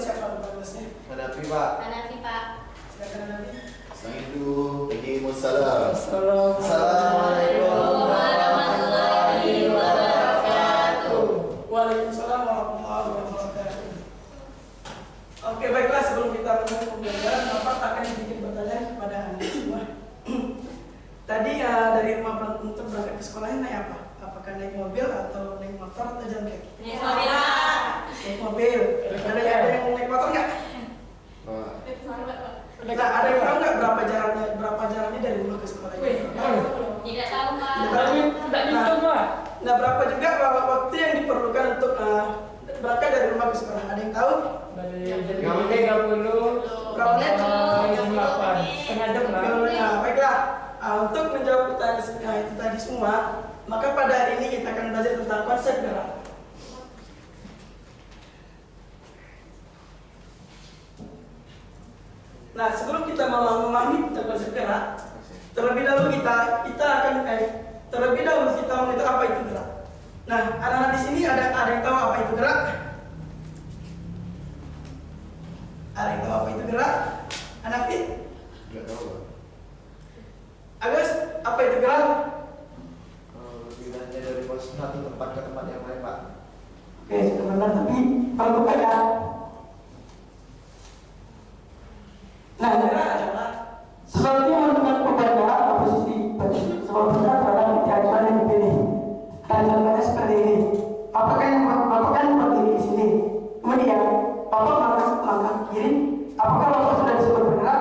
siapa kelasnya? Hanafi Pak. Hanafi Pak. Silakan Hanafi. Assalamualaikum. Assalamualaikum warahmatullahi wabarakatuh. Waalaikumsalam warahmatullahi wabarakatuh. Oke, baiklah, sebelum kita mulai pembelajaran, Bapak akan sedikit bertanya kepada Anda semua. Tadi dari rumah untuk berangkat ke sekolahnya naik apa? Apakah naik mobil atau naik motor atau jalan kaki? Naik mobil Pak. Naik mobil. Ada yang naik motor nggak? Nah, ada yang tahu nggak berapa jaraknya dari rumah ke sekolah ini? Tidak tahu Pak. Nah, berapa juga waktu yang diperlukan untuk berangkat dari rumah ke sekolah? Ada yang tahu? Dari 30 Berapa menit? 8 setengah jam lah. Nah, baiklah. Untuk menjawab pertanyaan itu tadi semua, maka pada hari ini kita akan belajar tentang konsep gerak. Nah, sebelum kita memahami tentang konsep gerak, terlebih dahulu kita mengetahui apa itu gerak. Nah, anak-anak di sini ada yang tahu apa itu gerak? Ada yang tahu apa itu gerak? Hanafi? Enggak tahu Pak. Agus, apa itu gerak? Pindahnya dari satu tempat ke tempat yang lain Pak. Oke, sudah benar, tapi kalau bukan ya. Nah, gerak adalah sesuatu yang menentukan perbedaan atau posisi sebuah benda terhadap keajaiban yang dipilih. Dan contohnya seperti ini. Apakah yang berdiri di sini? Kemudian, Bapak melangkah ke kiri. Apakah Bapak sudah disebut bergerak?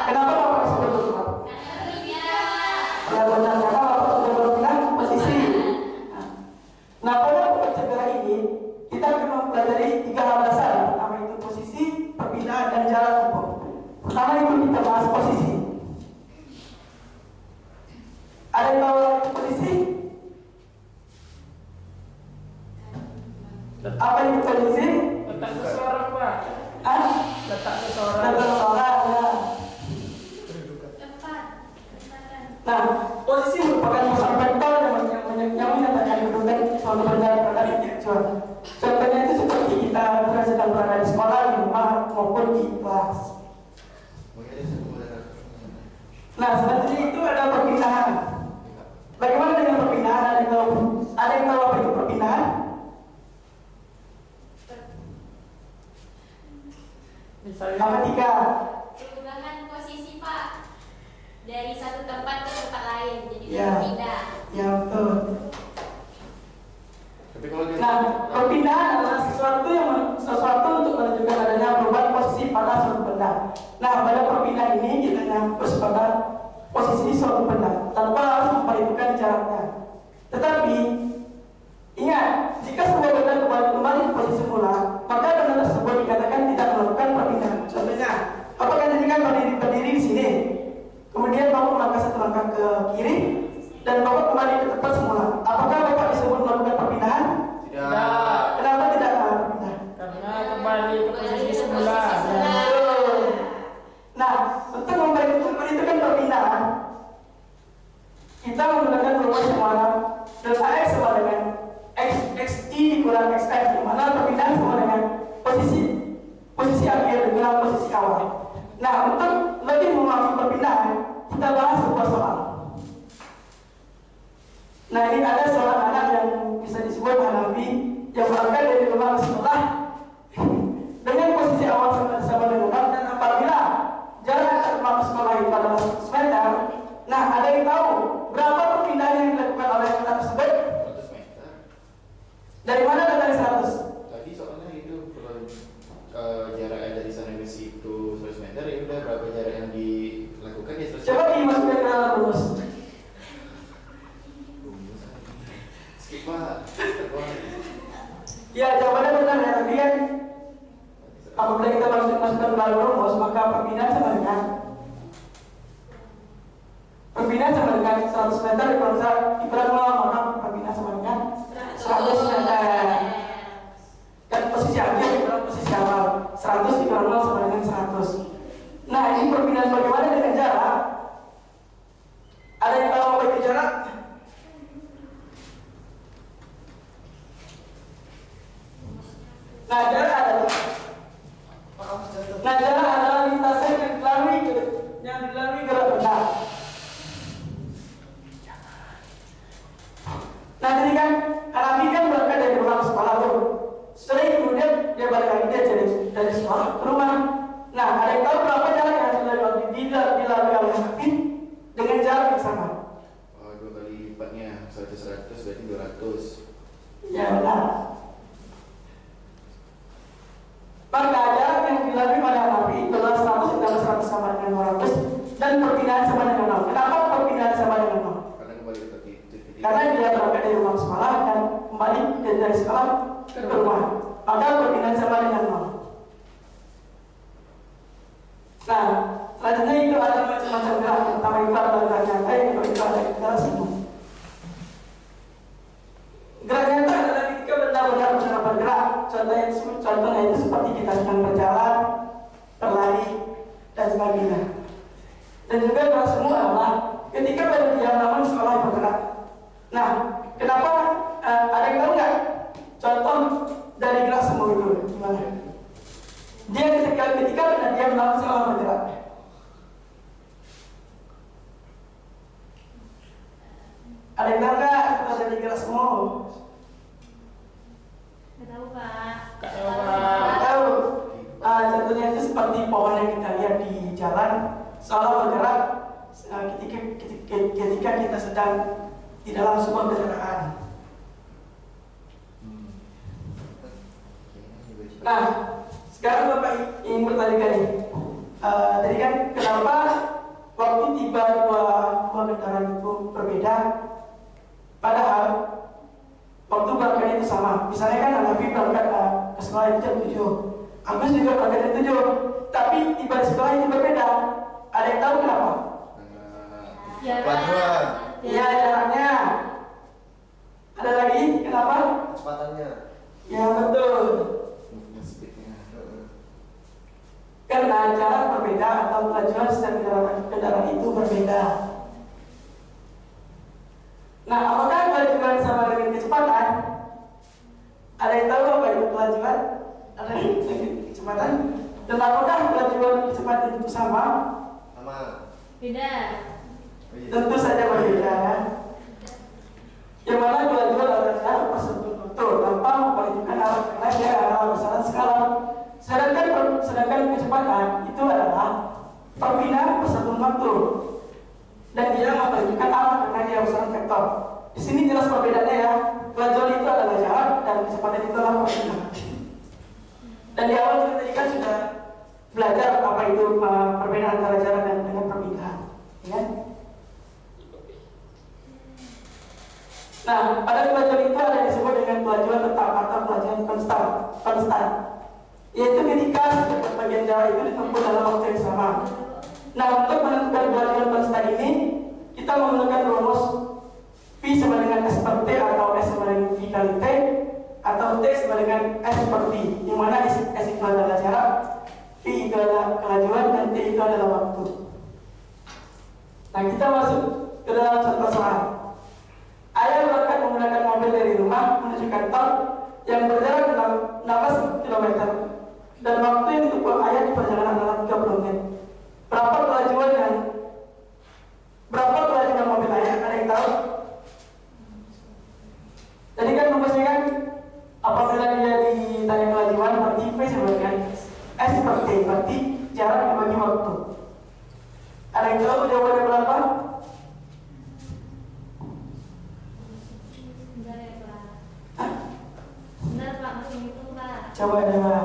Kenapa Bapak disebut bergerak? Karena Bapak sudah berpindah posisi. Nah, pada konsep gerak ini kita akan mempelajari 3 hal dasar. Pertama itu posisi, perpindahan, dan jarak tempuh. Pertama itu kita bahas posisi. Ada yang tahu posisi? Apa itu posisi? Letak seseorang Pak. Letak seseorang. Letak seseorang, ya. Nah, posisi merupakan pusat vektor yang menyatakan kedudukan suatu benda berada di tujuan. Contohnya itu seperti kita sedang berada di sekolah, di rumah, maupun di kelas. Nah, selanjutnya itu ada perpindahan. Bagaimana dengan perpindahan? Ada yang tahu apa itu perpindahan? Misalnya Apa 3? Perubahan posisi Pak dari satu tempat ke tempat lain, jadi Ya. pindah. Ya, betul. Tapi kalau dia Nah, perpindahan adalah sesuatu untuk menunjukkan adanya perubahan posisi pada suatu benda. Nah, pada perpindahan ini kita nyambung pada posisi suatu benda tanpa harus memperhitungkan jaraknya. Tetapi ingat, jika sebuah benda kembali ke posisi semula, maka benda tersebut dikatakan tidak melakukan perpindahan. Contohnya, apakah jadi kan berdiri di sini, kemudian Bapak melangkah satu langkah ke kiri, dan Bapak kembali ke tempat semula. Apakah Bapak disebut melakukan perpindahan? tidak. Kenapa tidak berpindah? karena kembali ke posisi semula. Nah, untuk memperhitungkan perpindahan, kita menggunakan rumus yang mana delta x sama dengan xi dikurang xf, di mana perpindahan sama dengan posisi akhir dengan posisi awal. Nah, untuk lebih memahami perpindahan, kita bahas sebuah soal. Nah, ini ada seorang anak yang bisa disebut Hanafi yang berangkat dari rumah ke sekolah dengan posisi awal sama dengan 6, dan apabila jarak antar rumah ke sekolah itu adalah 100 meter. Nah, ada yang tahu berapa perpindahan yang dilakukan oleh anak tersebut? 100 meter. Dari mana datang 100? Tadi soalnya itu kalau jaraknya dari sana ke situ 100 meter, ya udah berapa jarak yang dilakukan ya 100 Coba meter. dimasukkan ke dalam rumus. Skip Pak. Ya, jawabannya benar ya, tapi kan apabila kita masukkan ke dalam rumus, maka perpindahan sama dengan 100 meter dikurang 0, maka perpindahan sama dengan 100 meter. Dan posisi akhir dikurang posisi awal, 100 dikurang 0 sama dengan 100. Nah, ini perpindahan bagaimana dengan jarak? Ada yang tahu apa itu jarak? Nah, jarak adalah lintasan yang dilalui gerak benda. Nah, jadi kan Nabi kan berangkat dari rumah ke sekolah tuh. Setelah kemudian dia balik lagi dia dari sekolah ke rumah. Nah, ada yang tahu berapa jarak yang dilalui oleh Nabi dengan jarak yang sama? Oh, 2 kali lipatnya. 100 berarti 200. Ya benar. Maka jarak yang dilalui oleh Nabi adalah 100 ditambah 100 sama dengan 200 dan perpindahan sama dengan 0. Kenapa perpindahan sama dengan 0? Karena kembali ke titik. Karena dia berangkat dari rumah sekolah dan kembali dari sekolah ke rumah. Maka perpindahan sama dengan 0. Nah, selanjutnya itu ada macam-macam gerak. Pertama itu adalah gerak nyata, yang kedua itu ada gerak semu. Gerak nyata adalah ketika benar-benar bergerak. Contohnya itu seperti kita sedang berjalan, berlari, dan sebagainya. Dan juga gerak semu adalah ketika baru diam namun sekolah bergerak. Nah, kenapa ada yang tahu nggak contoh dari gerak semu itu gimana? Dia ketika benar diam namun sekolah bergerak. Ada yang tahu nggak contoh dari gerak semu? Nggak tahu, Pak. Nggak tahu. Contohnya itu seperti pohon yang kita lihat di jalan seolah bergerak ketika kita sedang di dalam sebuah kendaraan. Nah, sekarang Bapak ingin bertanya nih, tadi kan kenapa waktu tiba dua kendaraan itu berbeda, padahal waktu berangkat itu sama. Misalnya kan Nabi berangkat ke sekolah itu jam 7, Agus juga berangkat jam 7, tapi tiba di sekolah itu berbeda. Ada yang tahu kenapa? Kelajuan. Iya, jaraknya. Ada lagi kenapa? Kecepatannya. Ya betul. Movement speednya. Karena jarak berbeda atau kelajuan setiap kendaraan itu berbeda. Nah, apakah kelajuan sama dengan kecepatan? Ada yang tahu apa itu kelajuan? Ada yang kecepatan? Dan apakah kelajuan kecepatan itu sama? Sama. Beda. Tentu saja berbeda ya. Yang mana kelajuan adalah betul tanpa memperhitungkan arah karena dia adalah besaran skala. Sedangkan kecepatan itu adalah perpindahan persatuan waktu dan dia memperhitungkan arah karena dia besaran vektor. Di sini jelas perbedaannya ya. Kelajuan itu adalah jarak dan kecepatan itu adalah perpindahan. Dan di awal kita tadi kan sudah belajar apa itu perbedaan antara jarak dan dengan perpindahan, ya. Nah, pada kelajuan itu ada yang disebut dengan kelajuan tetap atau kelajuan konstan, yaitu ketika bagian jarak itu ditempuh dalam waktu yang sama. Nah, untuk menentukan kelajuan konstan ini, kita menggunakan rumus V sama dengan S per T atau S sama dengan V kali T atau T sama dengan S per V, yang mana S itu adalah jarak, V itu adalah kelajuan, dan T itu adalah waktu. Nah, kita masuk ke dalam contoh soal. Ayah berangkat menggunakan mobil dari rumah menuju kantor yang berjarak 16 km dan waktu yang ditempuh ayah di perjalanan adalah 30 menit. Berapa kelajuan mobil ayah? Ada yang tahu? Tadi kan rumusnya kan apabila dia ditanya kelajuan berarti V sama dengan S per T, berarti jarak dibagi waktu. Ada yang tahu jawabannya berapa? Benar, Pak. Masih hitung, Pak. Coba coba.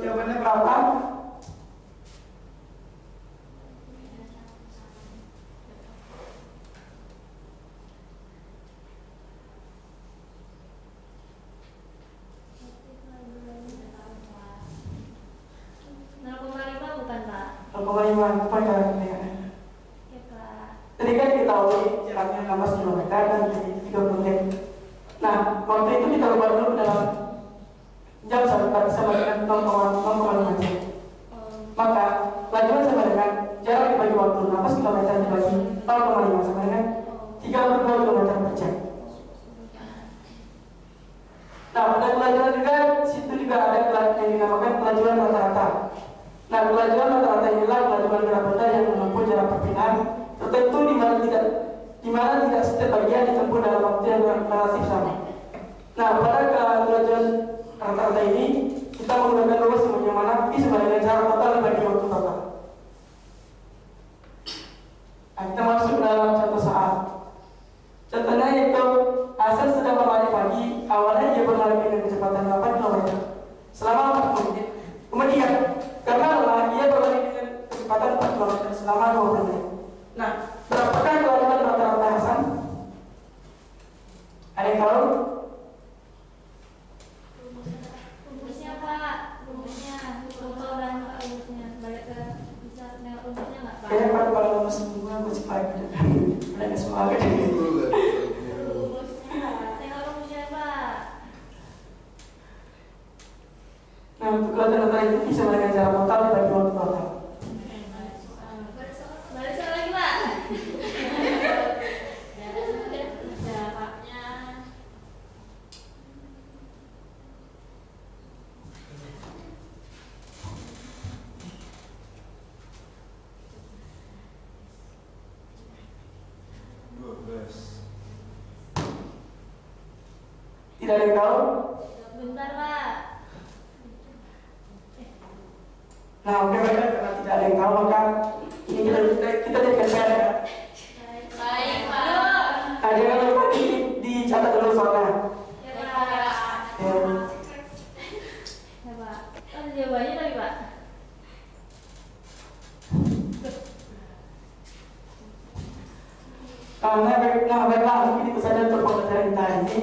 Jawabannya berapa? Bukan, Pak. 0,5 poin jaraknya. Ya, Pak. Tadi kan diketahui jaraknya 16 km dan jadi 30 menit. Nah, waktu itu kita ubah dulu dalam jam sama dengan 0,5 jam. Maka kelajuan sama dengan jarak dibagi waktu 16 km dibagi 0,5 sama dengan 32 km per jam. Nah, pada kelajuan juga situ juga ada yang dinamakan kelajuan rata-rata. Nah, kelajuan rata-rata inilah kelajuan gerak benda yang menempuh jarak perpindahan tertentu di mana tidak setiap bagian ditempuh dalam waktu yang relatif sama. Nah, pada kelajuan rata-rata ini kita menggunakan rumus yang mana V sama dengan jarak total dibagi waktu total. Nah, kita masuk ke dalam contoh soal. Contohnya yaitu Hasan sedang berlari pagi. Awalnya dia berlari dengan kecepatan 8 km selama 40 menit. Kemudian karena lelah, ia berlari dengan kecepatan 4 km selama 20 menit. Nah, berapakah kelajuan rata-rata Hasan? Ada yang tahu? Rumusnya Pak, rumusnya total dan rumusnya balik ke bisa nengok rumusnya nggak Pak? Kayaknya kalau rumus semua gue cepat ada semua kan? Tengok rumusnya Pak. Nah, untuk kelajuan rata itu bisa dengan jarak total dibagi waktu total. Balik soal lagi Pak. Jaraknya. Tidak ada yang tahu? Bentar Pak. Nah, oke baiklah, karena tidak ada yang tahu maka ini kita jadikan PR ya. Baik Pak. Nah, jangan lupa dicatat dulu soalnya. Ya Pak. Ya. Ya Pak. Kan jawabannya tadi Pak. Nah, baiklah, mungkin itu saja untuk pembelajaran kita hari ini.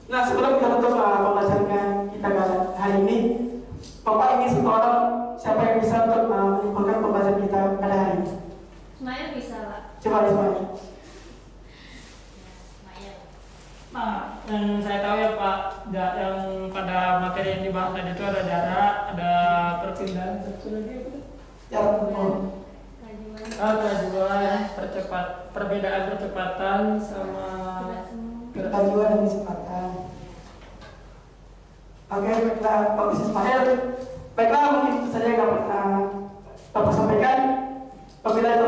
Nah, sebelum kita tutup pembelajaran kita hari ini, Bapak ingin satu orang siapa yang bisa untuk menyimpulkan pembelajaran kita pada hari ini? Ismail bisa Pak. Coba Ismail. Ismail. Nah, yang saya tahu ya Pak, yang pada materi yang dibahas tadi itu ada jarak, ada perpindahan, satu lagi apa? Jarak tempuh. Kelajuan. Perbedaan percepatan sama Kelajuan dan kecepatan. Oke, baiklah, Bapak Ismail. Baiklah, mungkin itu saja yang dapat Bapak sampaikan. Apabila